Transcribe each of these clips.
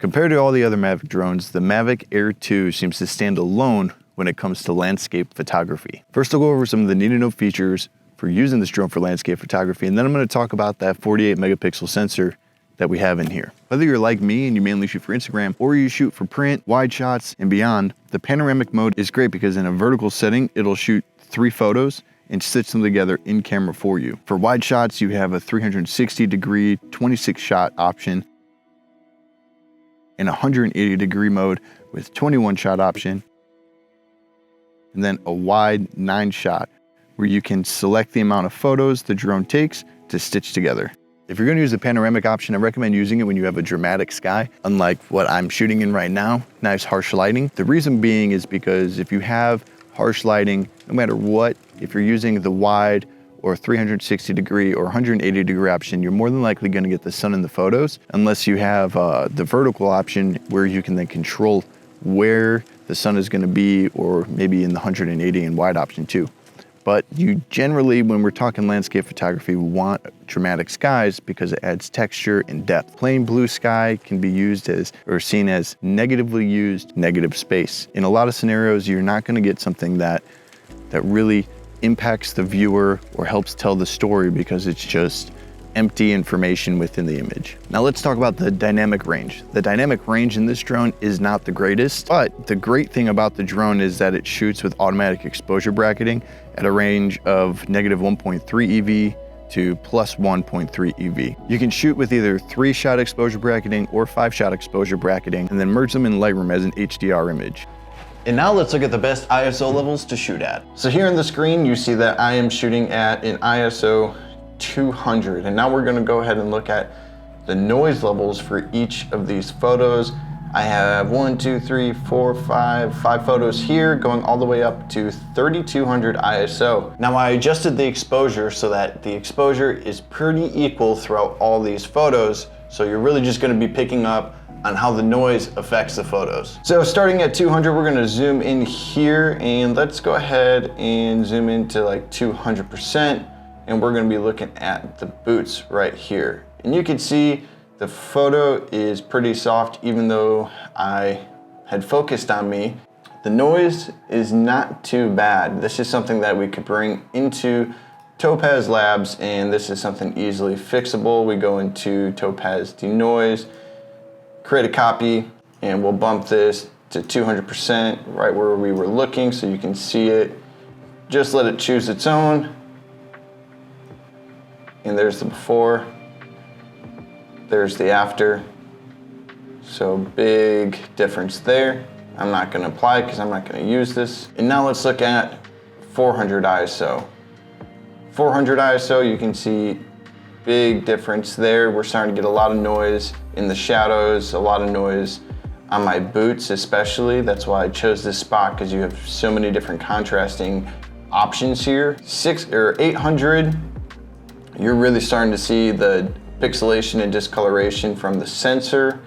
Compared to all the other Mavic drones, the Mavic Air 2 seems to stand alone when it comes to landscape photography. First, I'll go over some of the need to know features for using this drone for landscape photography, and then I'm going to talk about that 48 megapixel sensor that we have in here. Whether you're like me and you mainly shoot for Instagram, or you shoot for print, wide shots, and beyond, the panoramic mode is great because in a vertical setting, it'll shoot 3 photos and stitch them together in camera for you. For wide shots, you have a 360 degree, 26 shot option, and a 180 degree mode with 21 shot option, and then a wide 9 shot where you can select the amount of photos the drone takes to stitch together. If you're gonna use the panoramic option, I recommend using it when you have a dramatic sky, unlike what I'm shooting in right now, nice harsh lighting. The reason being is because if you have harsh lighting, no matter what, if you're using the wide or 360 degree or 180 degree option, you're more than likely gonna get the sun in the photos, unless you have the vertical option where you can then control where the sun is gonna be, or maybe in the 180 and wide option too. But you generally, when we're talking landscape photography, we want dramatic skies because it adds texture and depth. Plain blue sky can be used as, or seen as negatively used negative space. In a lot of scenarios, you're not gonna get something that really impacts the viewer or helps tell the story because it's just empty information within the image. Now let's talk about the dynamic range. The dynamic range in this drone is not the greatest, but the great thing about the drone is that it shoots with automatic exposure bracketing at a range of -1.3 EV to +1.3 EV. You can shoot with either 3-shot exposure bracketing or 5-shot exposure bracketing, and then merge them in Lightroom as an HDR image. And now let's look at the best ISO levels to shoot at. So here on the screen, you see that I am shooting at an ISO 200. And now we're gonna go ahead and look at the noise levels for each of these photos. I have 5 photos here going all the way up to 3200 ISO. Now I adjusted the exposure so that the exposure is pretty equal throughout all these photos. So you're really just gonna be picking up on how the noise affects the photos. So starting at 200, we're gonna zoom in here, and let's go ahead and zoom into like 200%. And we're gonna be looking at the boots right here. And you can see the photo is pretty soft, even though I had focused on me. The noise is not too bad. This is something that we could bring into Topaz Labs, and this is something easily fixable. We go into Topaz Denoise, create a copy, and we'll bump this to 200% right where we were looking so you can see it. Just let it choose its own. And there's the before, there's the after. So big difference there. I'm not gonna apply it because I'm not gonna use this. And now let's look at 400 ISO. 400 ISO, you can see big difference there. We're starting to get a lot of noise in the shadows, a lot of noise on my boots especially. That's why I chose this spot, because you have so many different contrasting options here. 800, you're really starting to see the pixelation and discoloration from the sensor.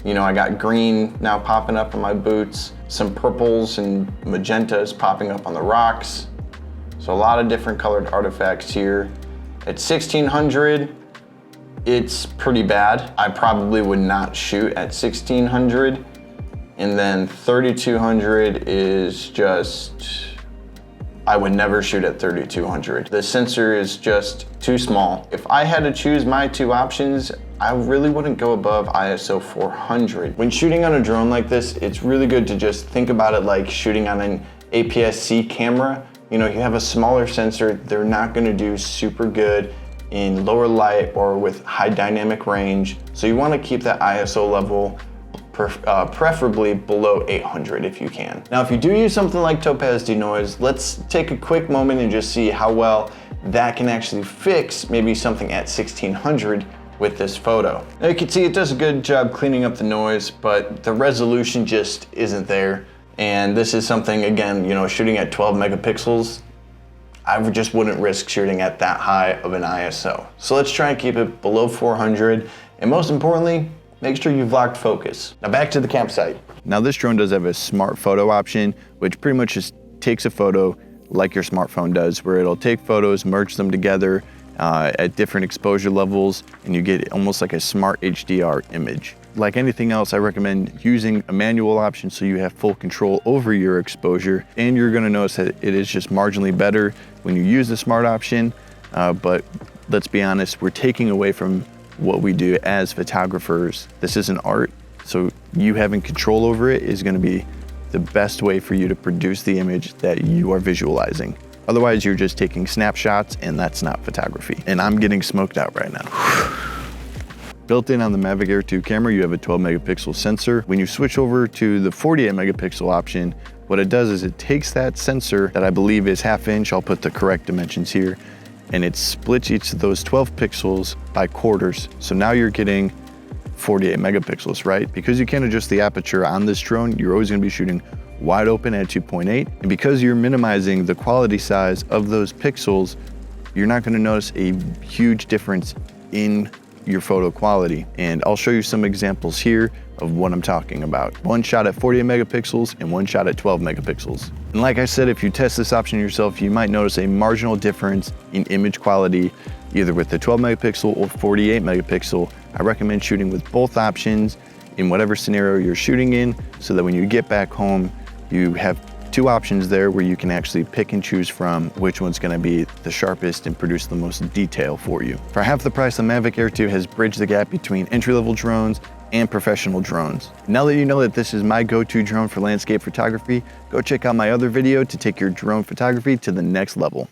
You know, I got green now popping up on my boots, some purples and magentas popping up on the rocks. So a lot of different colored artifacts here. At 1600, it's pretty bad. I probably would not shoot at 1600. And then 3200 is just, I would never shoot at 3200. The sensor is just too small. If I had to choose my 2 options, I really wouldn't go above ISO 400. When shooting on a drone like this, it's really good to just think about it like shooting on an APS-C camera. You know, you have a smaller sensor, they're not gonna do super good in lower light or with high dynamic range. So you wanna keep that ISO level preferably below 800 if you can. Now, if you do use something like Topaz Denoise, let's take a quick moment and just see how well that can actually fix maybe something at 1600 with this photo. Now you can see it does a good job cleaning up the noise, but the resolution just isn't there. And this is something, again, you know, shooting at 12 megapixels, I just wouldn't risk shooting at that high of an ISO. So let's try and keep it below 400. And most importantly, make sure you've locked focus. Now back to the campsite. Now this drone does have a smart photo option, which pretty much just takes a photo like your smartphone does, where it'll take photos, merge them together at different exposure levels, and you get almost like a smart HDR image. like anything else, I recommend using a manual option so you have full control over your exposure, and you're gonna notice that it is just marginally better when you use the smart option, but let's be honest, we're taking away from what we do as photographers. This is an art, so you having control over it is gonna be the best way for you to produce the image that you are visualizing. Otherwise, you're just taking snapshots, and that's not photography. And I'm getting smoked out right now. Built in on the Mavic Air 2 camera, you have a 12 megapixel sensor. When you switch over to the 48 megapixel option, what it does is it takes that sensor that I believe is 1/2 inch, I'll put the correct dimensions here, and it splits each of those 12 pixels by quarters. So now you're getting 48 megapixels, right? Because you can't adjust the aperture on this drone, you're always gonna be shooting wide open at 2.8. And because you're minimizing the quality size of those pixels, you're not gonna notice a huge difference in your photo quality. And I'll show you some examples here of what I'm talking about. One shot at 48 megapixels and one shot at 12 megapixels. And like I said, if you test this option yourself, you might notice a marginal difference in image quality, either with the 12 megapixel or 48 megapixel. I recommend shooting with both options in whatever scenario you're shooting in, so that when you get back home, you have two options there where you can actually pick and choose from which one's gonna be the sharpest and produce the most detail for you. For half the price, the Mavic Air 2 has bridged the gap between entry-level drones and professional drones. Now that you know that this is my go-to drone for landscape photography, go check out my other video to take your drone photography to the next level.